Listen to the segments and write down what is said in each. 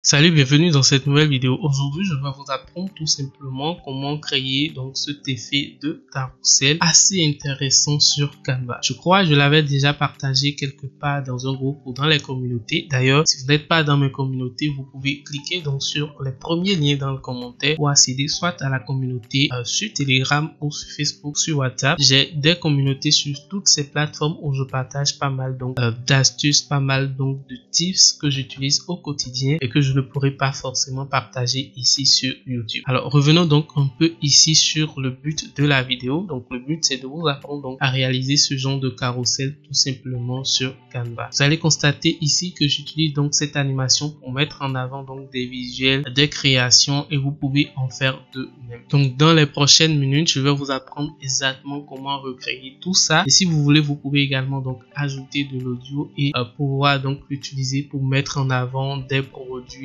Salut, bienvenue dans cette nouvelle vidéo. Aujourd'hui, je vais vous apprendre tout simplement comment créer donc cet effet de carrousel assez intéressant sur Canva. Je crois que je l'avais déjà partagé quelque part dans un groupe ou dans les communautés. D'ailleurs, si vous n'êtes pas dans mes communautés, vous pouvez cliquer donc sur les premiers liens dans le commentaire pour accéder soit à la communauté sur Telegram ou sur Facebook, sur WhatsApp. J'ai des communautés sur toutes ces plateformes où je partage pas mal donc d'astuces, pas mal donc de tips que j'utilise au quotidien et que je ne pourrai pas forcément partager ici sur YouTube. Alors revenons donc un peu ici sur le but de la vidéo. Donc le but c'est de vous apprendre donc à réaliser ce genre de carrousel tout simplement sur Canva. Vous allez constater ici que j'utilise donc cette animation pour mettre en avant donc des visuels, des créations et vous pouvez en faire de même. Donc dans les prochaines minutes, je vais vous apprendre exactement comment recréer tout ça. Et si vous voulez, vous pouvez également donc ajouter de l'audio et pouvoir donc l'utiliser pour mettre en avant des produits,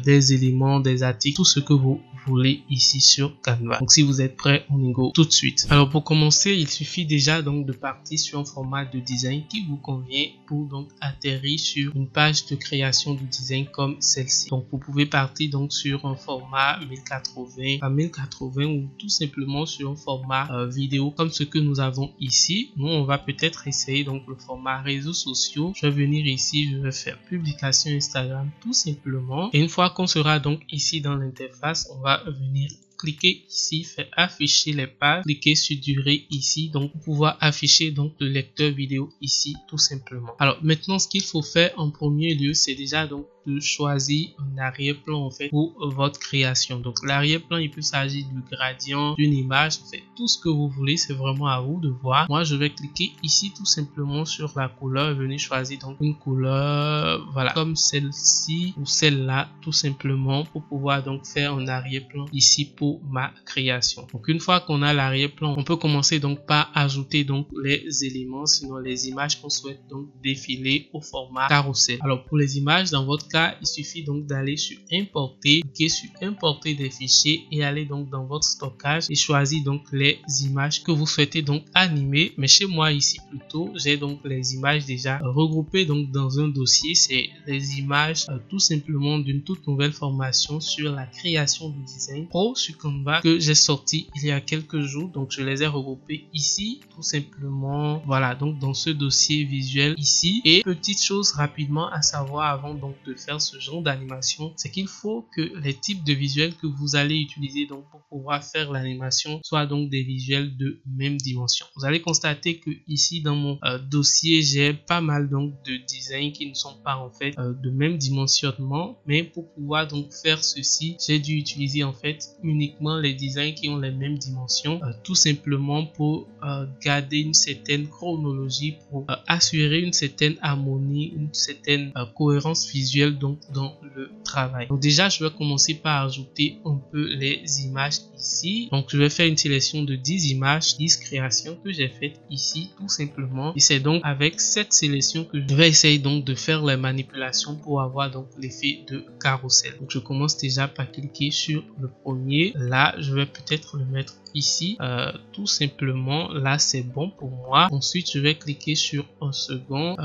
des éléments, des articles, tout ce que vous voulez ici sur Canva. Donc si vous êtes prêts, on y go tout de suite. Alors pour commencer, il suffit déjà donc de partir sur un format de design qui vous convient pour donc atterrir sur une page de création de design comme celle-ci. Donc vous pouvez partir donc sur un format 1080 ou tout simplement sur un format vidéo comme ce que nous avons ici. Nous on va peut-être essayer donc le format réseaux sociaux. Je vais venir ici, je vais faire publication Instagram tout simplement. Et une fois qu'on sera donc ici dans l'interface, on va venir cliquez ici, faire afficher les pages, cliquez sur durée ici, donc pour pouvoir afficher donc le lecteur vidéo ici tout simplement. Alors maintenant ce qu'il faut faire en premier lieu, c'est déjà donc de choisir un arrière-plan en fait pour votre création. Donc l'arrière-plan, il peut s'agir du gradient, d'une image, en fait tout ce que vous voulez, c'est vraiment à vous de voir. Moi je vais cliquer ici tout simplement sur la couleur et venir choisir donc une couleur, voilà, comme celle-ci ou celle-là tout simplement pour pouvoir donc faire un arrière-plan ici pour ma création. Donc une fois qu'on a l'arrière-plan, on peut commencer donc par ajouter donc les éléments, sinon les images qu'on souhaite donc défiler au format carrousel. Alors pour les images, dans votre cas, il suffit donc d'aller sur importer, cliquer sur importer des fichiers et aller donc dans votre stockage et choisir donc les images que vous souhaitez donc animer. Mais chez moi ici plutôt, j'ai donc les images déjà regroupées donc dans un dossier. C'est les images tout simplement d'une toute nouvelle formation sur la création du design pro sur Canva que j'ai sorti il y a quelques jours. Donc je les ai regroupés ici tout simplement, voilà, donc dans ce dossier visuel ici. Et petite chose rapidement à savoir avant donc de faire ce genre d'animation, c'est qu'il faut que les types de visuels que vous allez utiliser donc pour pouvoir faire l'animation soient donc des visuels de même dimension. Vous allez constater que ici dans mon dossier, j'ai pas mal donc de designs qui ne sont pas en fait de même dimensionnement, mais pour pouvoir donc faire ceci, j'ai dû utiliser en fait uniquement les designs qui ont les mêmes dimensions, tout simplement pour garder une certaine chronologie, pour assurer une certaine harmonie, une certaine cohérence visuelle donc dans le travail. Donc déjà je vais commencer par ajouter un peu les images ici. Donc je vais faire une sélection de 10 images, 10 créations que j'ai faites ici tout simplement, et c'est donc avec cette sélection que je vais essayer donc de faire les manipulations pour avoir donc l'effet de carrousel. Donc je commence déjà par cliquer sur le premier. Là je vais peut-être le mettre ici, tout simplement. Là c'est bon pour moi. Ensuite je vais cliquer sur un second,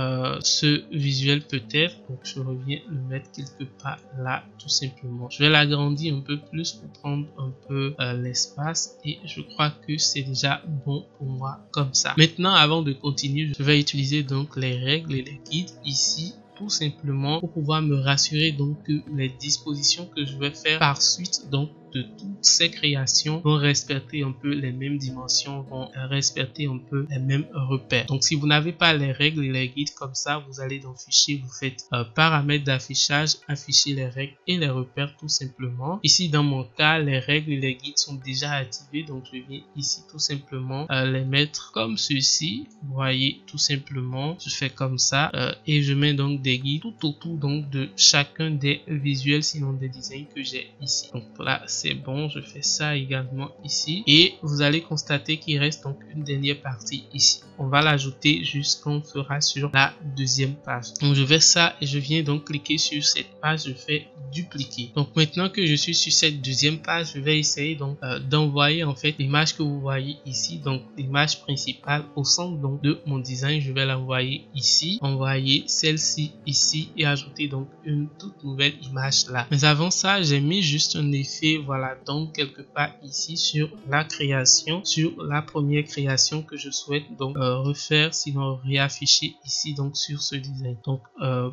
ce visuel peut-être, donc je reviens le mettre quelque part là tout simplement. Je vais l'agrandir un peu plus pour prendre un peu l'espace et je crois que c'est déjà bon pour moi comme ça. Maintenant avant de continuer, je vais utiliser donc les règles et les guides ici tout simplement pour pouvoir me rassurer donc que les dispositions que je vais faire par suite donc de toutes ces créations vont respecter un peu les mêmes dimensions, vont respecter un peu les mêmes repères. Donc si vous n'avez pas les règles et les guides comme ça, vous allez dans fichier, vous faites paramètres d'affichage, afficher les règles et les repères tout simplement. Ici dans mon cas, les règles et les guides sont déjà activés, donc je viens ici tout simplement les mettre comme ceci. Vous voyez tout simplement, je fais comme ça et je mets donc des guides tout autour donc de chacun des visuels, sinon des designs que j'ai ici. Donc là c'est bon, je fais ça également ici. Et vous allez constater qu'il reste donc une dernière partie ici. On va l'ajouter jusqu'on sera sur la deuxième page. Donc je fais ça et je viens donc cliquer sur cette page, je fais dupliquer. Donc maintenant que je suis sur cette deuxième page, je vais essayer donc d'envoyer en fait l'image que vous voyez ici, donc l'image principale au centre donc de mon design. Je vais l'envoyer ici, envoyer celle-ci ici et ajouter donc une toute nouvelle image là. Mais avant ça, j'ai mis juste un effet, voilà, donc quelque part ici sur la création, sur la première création que je souhaite donc refaire, sinon réafficher ici donc sur ce design. Donc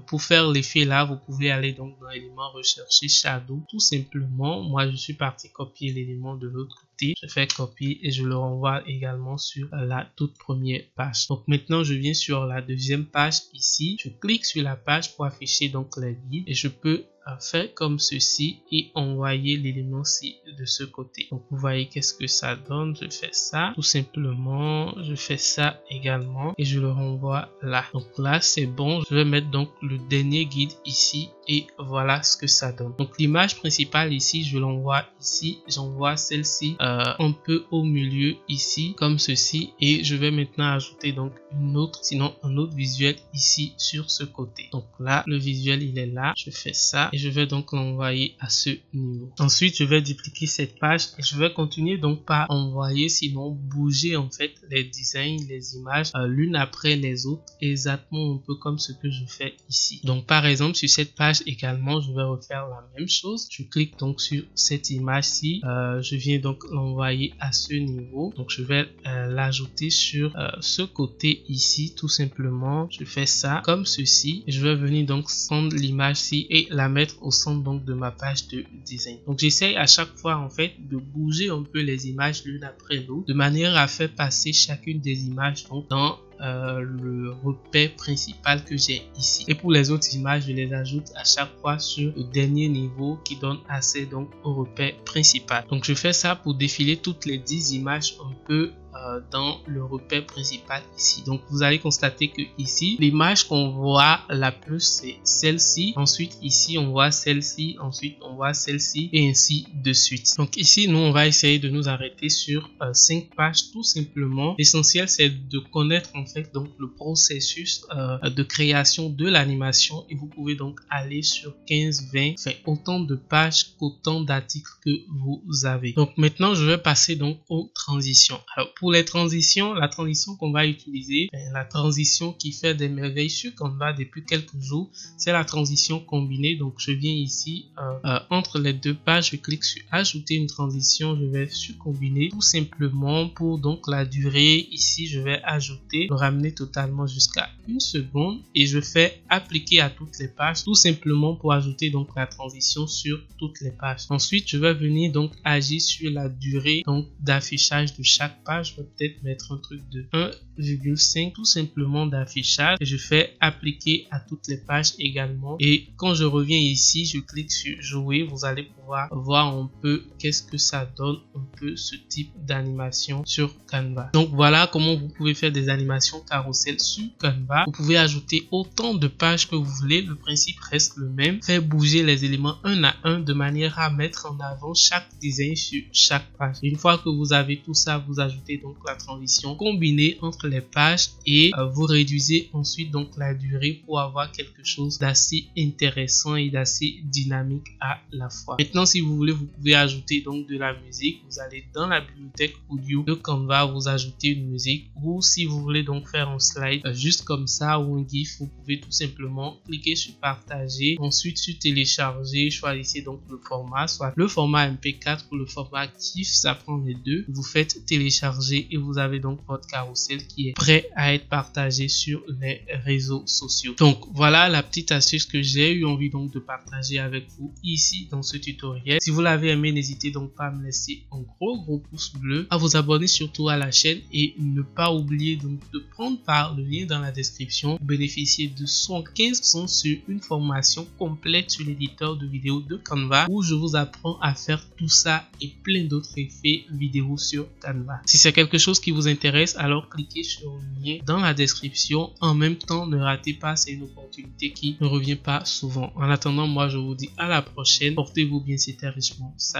pour faire l'effet là, vous pouvez aller donc dans l'élément rechercher shadow, tout simplement. Moi je suis parti copier l'élément de l'autre côté, je fais copier et je le renvoie également sur la toute première page. Donc maintenant je viens sur la deuxième page ici, je clique sur la page pour afficher donc les guides et je peux faire comme ceci et envoyer l'élément-ci de ce côté. Donc vous voyez qu'est-ce que ça donne. Je fais ça tout simplement, je fais ça également et je le renvoie là. Donc là c'est bon, je vais mettre donc le dernier guide ici et voilà ce que ça donne. Donc l'image principale ici, je l'envoie ici, j'envoie celle-ci un peu au milieu ici comme ceci et je vais maintenant ajouter donc une autre, sinon un autre visuel ici sur ce côté. Donc là le visuel il est là, je fais ça et je vais donc l'envoyer à ce niveau. Ensuite je vais dupliquer cette page et je vais continuer donc par envoyer, sinon bouger en fait les designs, les images l'une après les autres, exactement un peu comme ce que je fais ici. Donc par exemple sur cette page également je vais refaire la même chose. Je clique donc sur cette image-ci, je viens donc l'envoyer à ce niveau. Donc je vais l'ajouter sur ce côté ici tout simplement. Je fais ça comme ceci et je vais venir donc prendre l'image-ci et la mettre au centre donc de ma page de design. Donc j'essaye à chaque fois en fait de bouger un peu les images l'une après l'autre de manière à faire passer chacune des images donc dans le repère principal que j'ai ici. Et pour les autres images, je les ajoute à chaque fois sur le dernier niveau qui donne accès donc au repère principal. Donc je fais ça pour défiler toutes les 10 images un peu dans le repère principal ici. Donc vous allez constater que ici l'image qu'on voit la plus c'est celle-ci, ensuite ici on voit celle-ci, ensuite on voit celle-ci et ainsi de suite. Donc ici nous on va essayer de nous arrêter sur 5 pages tout simplement. L'essentiel c'est de connaître en fait donc le processus de création de l'animation et vous pouvez donc aller sur 15, 20, enfin autant de pages qu'autant d'articles que vous avez. Donc maintenant je vais passer donc aux transitions. Alors pour les transitions, la transition qu'on va utiliser, la transition qui fait des merveilles sur Canva depuis quelques jours, c'est la transition combinée. Donc je viens ici entre les deux pages, je clique sur ajouter une transition, je vais sur combiner tout simplement pour donc la durée. Ici je vais ajouter, le ramener totalement jusqu'à 1 seconde et je fais appliquer à toutes les pages tout simplement pour ajouter donc la transition sur toutes les pages. Ensuite je vais venir donc agir sur la durée donc d'affichage de chaque page. Je vais peut-être mettre un truc de 1,5 tout simplement d'affichage et je fais appliquer à toutes les pages également. Et quand je reviens ici, je clique sur jouer, vous allez pouvoir voir un peu qu'est-ce que ça donne un peu ce type d'animation sur Canva. Donc voilà comment vous pouvez faire des animations carrousel sur Canva. Vous pouvez ajouter autant de pages que vous voulez, le principe reste le même, faire bouger les éléments un à un de manière à mettre en avant chaque design sur chaque page. Une fois que vous avez tout ça, vous ajoutez donc la transition combinée entre les pages et vous réduisez ensuite donc la durée pour avoir quelque chose d'assez intéressant et d'assez dynamique à la fois. Maintenant si vous voulez, vous pouvez ajouter donc de la musique. Vous allez dans la bibliothèque audio de Canva, vous ajoutez une musique, ou si vous voulez donc faire un slide juste comme ça ou un gif, vous pouvez tout simplement cliquer sur partager, ensuite sur télécharger, choisissez donc le format, soit le format MP4 ou le format GIF, ça prend les deux. Vous faites télécharger et vous avez donc votre carrousel qui est prêt à être partagé sur les réseaux sociaux. Donc voilà la petite astuce que j'ai eu envie donc de partager avec vous ici dans ce tutoriel. Si vous l'avez aimé, n'hésitez donc pas à me laisser un gros pouce bleu, à vous abonner surtout à la chaîne et ne pas oublier donc de prendre part le lien dans la description pour bénéficier de 75% sur une formation complète sur l'éditeur de vidéos de Canva où je vous apprends à faire tout ça et plein d'autres effets vidéo sur Canva. Si c'est quelque chose qui vous intéresse, alors cliquez sur le lien dans la description. En même temps, ne ratez pas, c'est une opportunité qui ne revient pas souvent. En attendant, moi je vous dis à la prochaine. Portez-vous bien, c'était Richemont. Salut.